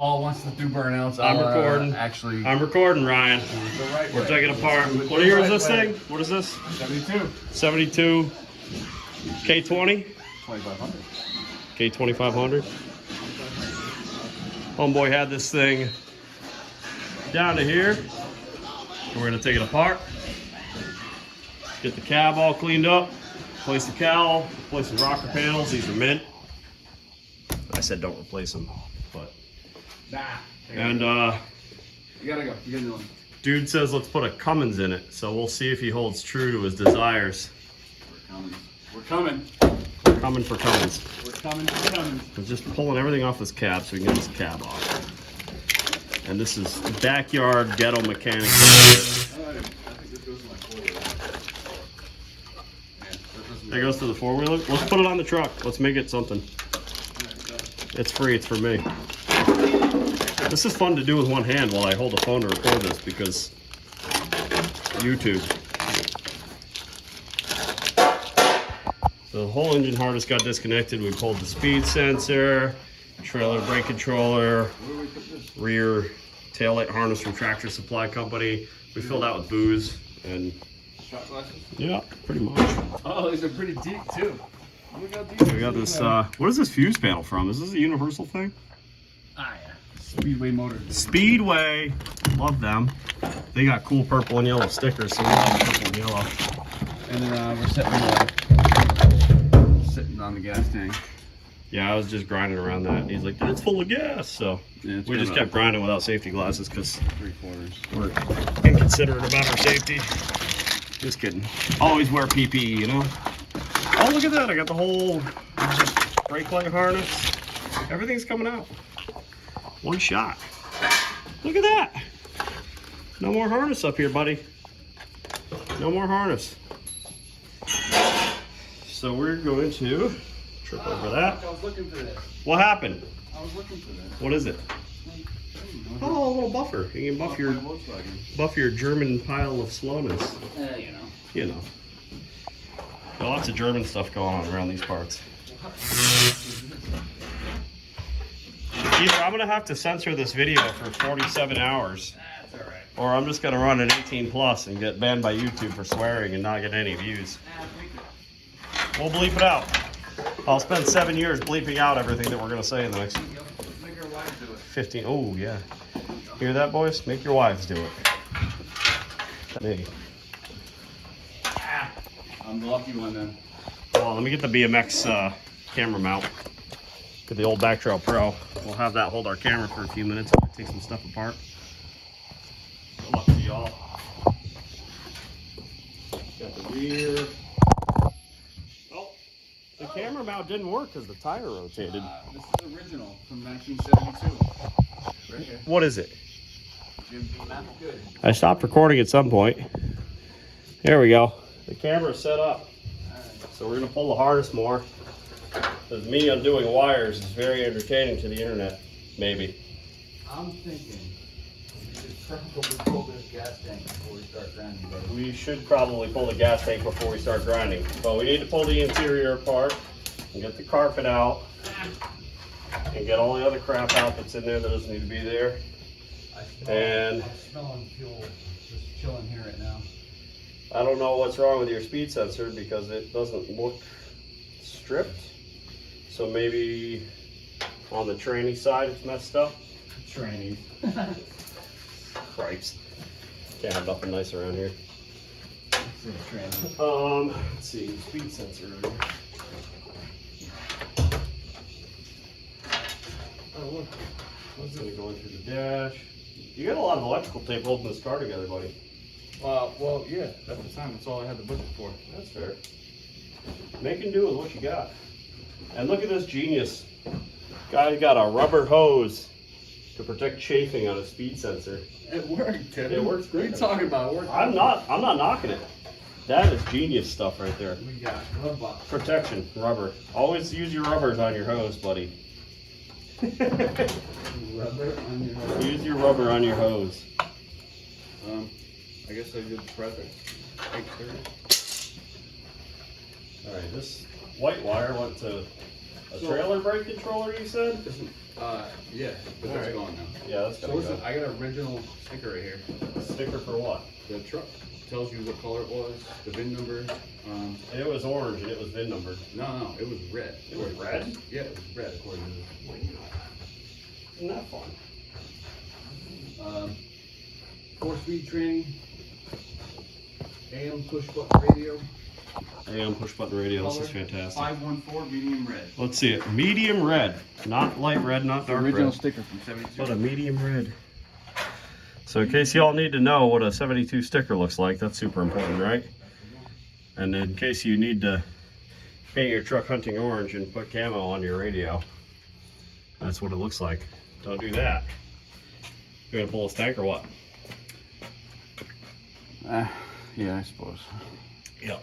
Paul wants to do burnouts. I'm recording. I'm recording, Ryan. We're taking apart. What year is this thing? What is this? 72. 72. K20? 2500. K2500. Homeboy had this thing down to here. We're gonna take it apart. Get the cab all cleaned up. Replace the cowl. Replace the rocker panels. These are mint. I said don't replace them, but. Nah. And you gotta go. You gotta do one. Dude says let's put a Cummins in it, so we'll see if he holds true to his desires. We're coming. We're coming. We're coming for Cummins. We're coming for Cummins. We're just pulling everything off this cab so we can get this cab off. And this is backyard ghetto mechanic. I think this goes to my four-wheeler. Yeah, That goes to the four-wheeler. Let's put it on the truck. Let's make it something. It's free. It's for me. This is fun to do with one hand while I hold a phone to record this because YouTube. So the whole engine harness got disconnected. We pulled the speed sensor, trailer brake controller, rear taillight harness from Tractor Supply Company. We filled out with booze and shot glasses? Yeah, pretty much. Oh, these are pretty deep too. Look how deep. We got this. What is this fuse panel from? Is this a universal thing? Ah, yeah. Speedway Motors. Speedway, love them. They got cool purple and yellow stickers, so we love purple and yellow. And then we're sitting on the gas tank. Yeah, I was just grinding around that. He's like, that's full of gas. So yeah, we just kept grinding without safety glasses because 3/4. we're inconsiderate about our safety. Just kidding. Always wear PPE, you know? Oh, look at that. I got the whole brake light harness. Everything's coming out. One shot. Look at that. No more harness up here, buddy. No more harness. So we're going to trip over that. I was looking for this. What happened? I was looking for this. What is it? Oh, a little buffer. You can buff your German pile of slowness. You know. You know. Got lots of German stuff going on around these parts. Either I'm gonna have to censor this video for 47 hours, That's all right. or I'm just gonna run an 18 plus and get banned by YouTube for swearing and not get any views. We'll bleep it out. I'll spend 7 years bleeping out everything that we're gonna say in the next Make your wife do it. 15. Oh yeah. Hear that, boys? Make your wives do it. Me. I'm the lucky one then. Well, let me get the BMX camera mount. Get the old Backtrail Pro. We'll have that hold our camera for a few minutes while I take some stuff apart. Good luck to y'all. Got the rear. Oh, the camera mount didn't work because the tire rotated. This is original from 1972. Right here. What is it? GMC map. Good. I stopped recording at some point. There we go. The camera's set up. So we're gonna pull the harness more. Because me undoing wires is very entertaining to the internet, maybe. I'm thinking we should probably pull this gas tank before we start grinding, buddy. We should probably pull the gas tank before we start grinding. But we need to pull the interior apart and get the carpet out and get all the other crap out that's in there that doesn't need to be there. I'm smelling fuel just chilling here right now. I don't know what's wrong with your speed sensor because it doesn't look stripped. So maybe on the tranny side it's messed up. Tranny. Christ. Can't have nothing nice around here. Tranny. Let's see, speed sensor right here. Oh look, what's gonna go in through the dash. You got a lot of electrical tape holding this car together, buddy. Well, yeah, at the time, that's all I had the budget for. That's fair. Make and do with what you got. And look at this genius. Guy's got a rubber hose to protect chafing on a speed sensor. It worked, Kevin. It works great. What are you talking about? It worked. I'm not knocking it. That is genius stuff right there. We got glove box. Protection, rubber. Always use your rubbers on your hose, buddy. Rubber on your hose. Use your rubber on your hose. I guess I did the present. 8:30. All right, this white wire went to A trailer brake controller, you said? Yeah, but that's gone now. Yeah, that's So listen, I got an original sticker right here. Sticker for what? The truck tells you what color it was, the VIN number. It was orange and it was VIN numbered. No, it was red. It was red? Yeah, it was red according to this. Isn't that fun? 4-speed training, AM push button radio. AM push button radio, this is Color, fantastic. 514 medium red. Let's see it. Medium red. Not light red, not dark Original red. sticker from 72. But a medium red. So in case y'all need to know what a 72 sticker looks like, that's super important, right? And in case you need to paint your truck hunting orange and put camo on your radio, that's what it looks like. Don't do that. You're gonna pull a stank or what? Yeah, I suppose. Yep.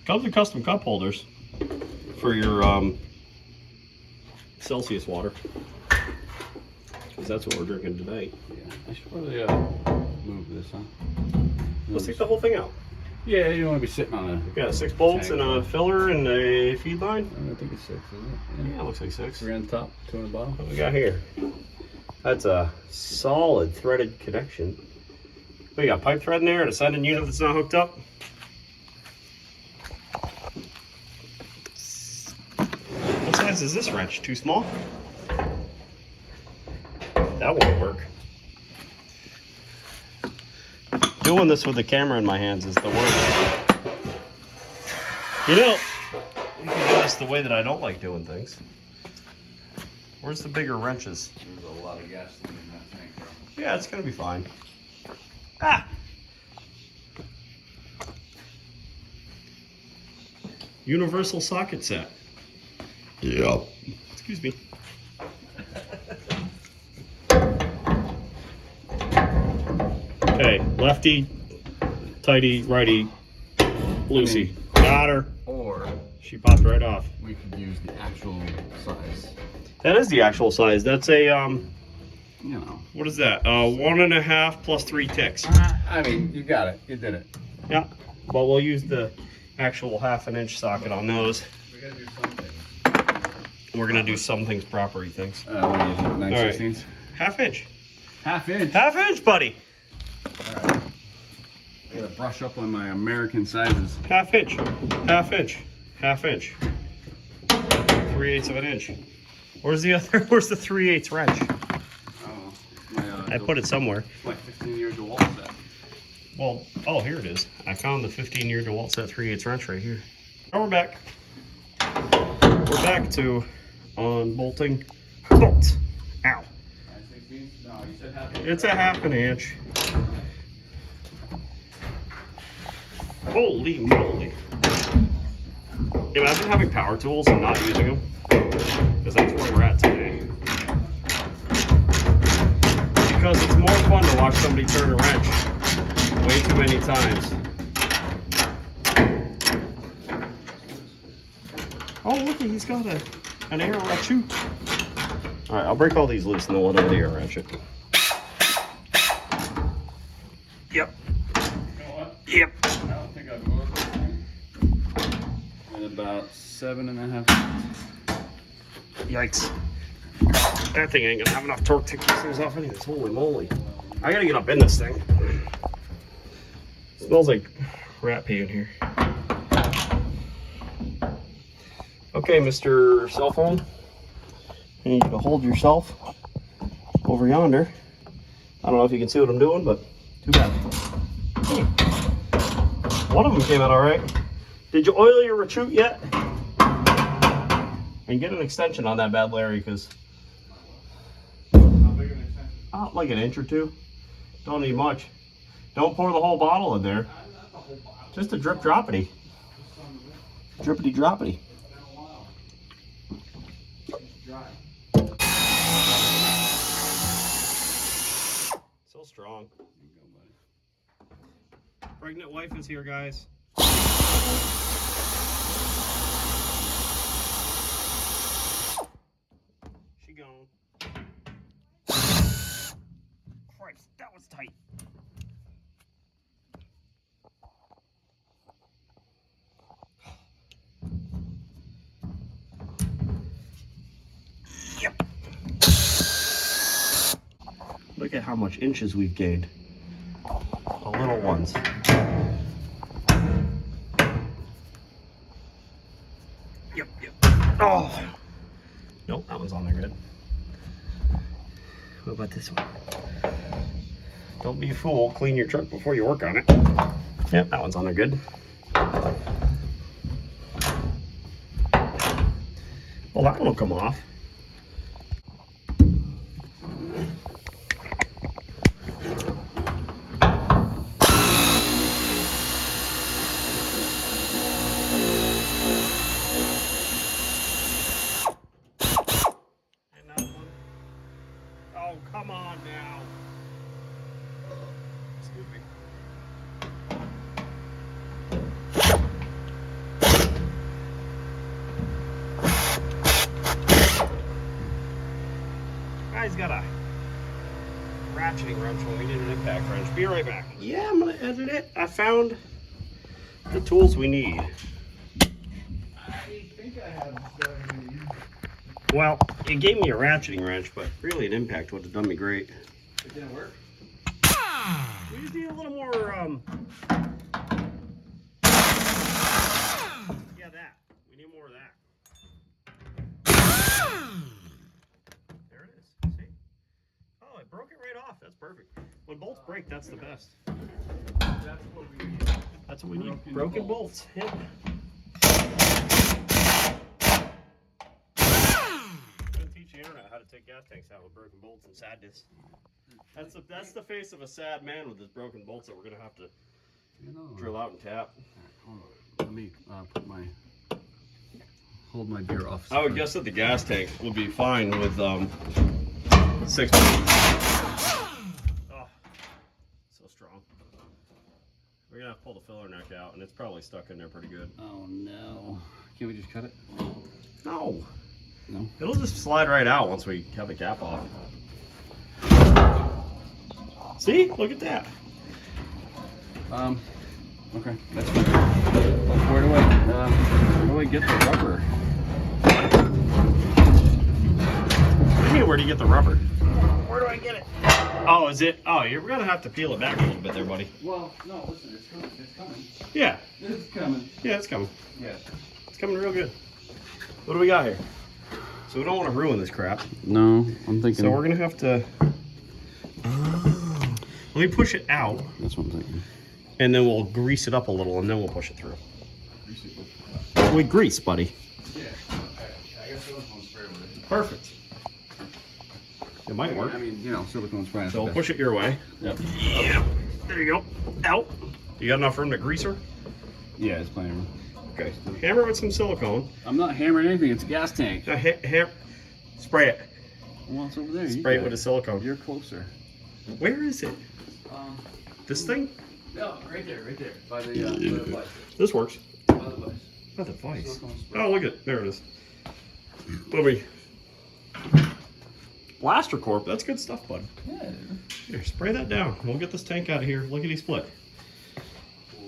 Comes with custom cup holders for your Celsius water. Because that's what we're drinking tonight. Yeah, I should probably move this, huh? Let's take the whole thing out. Yeah, you don't want to be sitting on a... We got 6 bolts and a filler and a feed line. I think it's 6, isn't it? Yeah, it looks like 6. 3 on the top, 2 on the bottom. What we got here? That's a solid threaded connection. We got pipe thread in there and a sending unit that's not hooked up. What size is this wrench? Too small? That won't work. Doing this with the camera in my hands is the worst. You know, we can do this the way that I don't like doing things. Where's the bigger wrenches? There's a lot of gasoline in that tank, bro. Yeah, it's gonna be fine. Ah! Universal socket set. Yep. Excuse me. Okay, lefty, tighty, righty, loosey. Got her. Or She popped right off. we could use the actual size. That is the actual size. That's a, You know. what is that? 1.5 plus 3 ticks. I mean, you got it. You did it. Yeah, but we'll use the actual 1/2 inch socket on those. We gotta do something. We're gonna do some things proper, he thinks. What are you using? 9/16? 1/2 inch. 1/2 inch. 1/2 inch, buddy. Alright. I gotta brush up on my American sizes. 1/2 inch. 1/2 inch. 1/2 inch. 3/8 of an inch. Where's the other? Where's the 3/8 wrench? Oh, my, I put it somewhere. like 15 years of wall set. Well, oh, here it is. I found the 15-year DeWalt set 3/8 wrench right here. Now we're back. We're back to unbolting bolts. Ow. 9/16? No, you said 1/2 inch. It's a 1/2 inch. Holy moly. Imagine having power tools and not using them. Because that's where we're at today. Because it's more fun to watch somebody turn a wrench way too many times. Oh, look, he's got an air ratchet. All right, I'll break all these loose and then we'll do the air ratchet. Yep. You know what? Yep. I don't think I've moved this thing in about 7.5. Yikes. That thing ain't gonna have enough torque to take these things off anyways. Holy moly. I gotta get up in this thing. It smells like rat pee in here. Okay, Mr. Cell Phone. I need you to hold yourself over yonder. I don't know if you can see what I'm doing, but too bad. One of them came out all right. Did you oil your retreat yet? And get an extension on that bad Larry, because How big of an extension? like an inch or two. Don't need much. Don't pour the whole bottle in there. Not the whole bottle. Just a drip droppity. Drippity droppity. It's been a while. It's dry. So strong. There you go, buddy. Pregnant wife is here, guys. She gone. Christ, that was tight. Look at how much inches we've gained. The little ones. Yep. Oh! Nope, that one's on there good. What about this one? Don't be a fool. Clean your truck before you work on it. Yep, that one's on there good. Well, that one will come off. And that one. Oh, come on now. Excuse me. Guy's got a ratcheting wrench when we need an impact wrench. Be right back. Yeah, I'm gonna edit it. I found the tools we need. I think I have stuff you need. Well, it gave me a ratcheting wrench, but really an impact would have done me great. It didn't work? We just need a little more, yeah, that. We need more of that. There it is. See? Oh, it broke it right off. That's perfect. When bolts break, that's the best. That's what we need. That's what we need. Broken bolts. Yep. Couldn't teach the internet how to take gas tanks out with broken bolts and sadness. That's the face of a sad man with his broken bolts that we're gonna have to drill out and tap. Hold on. Let me hold my beer off. I would guess that the gas tank will be fine with 6. Oh, so strong. We're gonna have to pull the filler neck out, and it's probably stuck in there pretty good. Oh no! Can't we just cut it? No. No. It'll just slide right out once we have the cap off. See? Look at that. Okay, that's fine. Where do I get the rubber? What do you mean, where do you get the rubber? Where do I get it? Oh, is it? Oh, you're gonna have to peel it back a little bit there, buddy. Well, no, listen, it's coming. It's coming. Yeah. It's coming. Yeah, it's coming. Yeah. It's coming real good. What do we got here? So we don't want to ruin this crap. No, I'm thinking. So we're gonna have to. Let me push it out, That's what I'm thinking. and then we'll grease it up a little, and then we'll push it through. With grease, buddy. Yeah. I guess silicone spray with it. Perfect. It might work. I mean, you know, silicone spray. So we'll push it your way. Yep. Yep. There you go. Out. You got enough room to grease her? Yeah, it's plenty of room. Okay. Hammer with some silicone. I'm not hammering anything. It's a gas tank. Spray it. Well, it's over there. Spray it with a silicone. You're closer. Where is it? This thing? No, right there. By the device. This works. By the device. Not the device. Silicone spray. Oh, look at it. There it is. Let me. Blaster Corp. That's good stuff, bud. Yeah. Here, spray that down. We'll get this tank out of here. Lickety split.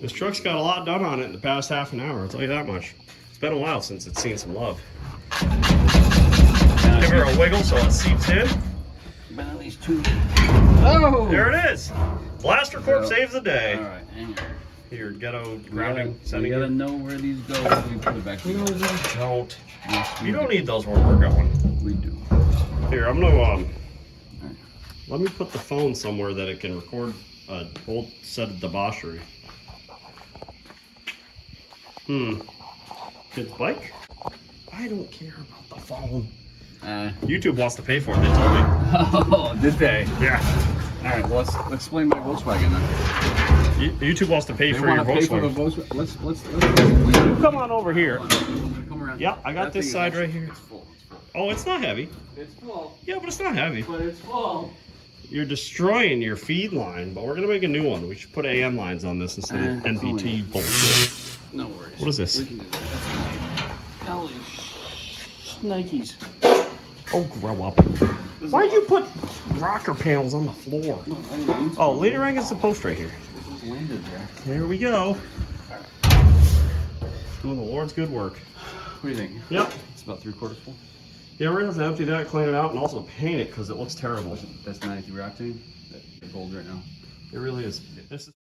This truck's got a lot done on it in the past half an hour. I'll tell you that much. It's been a while since it's seen some love. Give her a wiggle so it seeps in. Been at least 2. Oh! There it is. Blaster Corp saves the day. All right, hang on. Your ghetto grounding We setting. gotta know where these go when we put it back No, together. we don't. Yes, we You don't do. need those where we're going. We do. Here, I'm gonna let me put the phone somewhere that it can record a whole set of debauchery. Kid's bike? I don't care about the phone. YouTube wants to pay for it, they told me. Oh, did they? Yeah. All right, well, let's explain my Volkswagen then. YouTube wants to pay They for your want to pay for the Volkswagen. Volkswagen. Let's You come on over here. come around. Yeah, I got That this thing is side actually- right here. It's full. Oh, it's not heavy. It's full. Yeah, but it's not heavy. But it's full. You're destroying your feed line, but we're gonna make a new one. We should put AM lines on this instead of NBT bullshit. No worries. What is this? We can do that. Holy Nikes. Oh, grow up. Why'd you put rocker panels on the floor? Oh, leader rank is the post right here. Just landed there. There we go. Doing the Lord's good work. What do you think? Yep. It's about 3/4 full. Yeah, we're gonna have to empty that, clean it out, and also paint it because it looks terrible. That's 93 octane. That gold right now. It really is. This is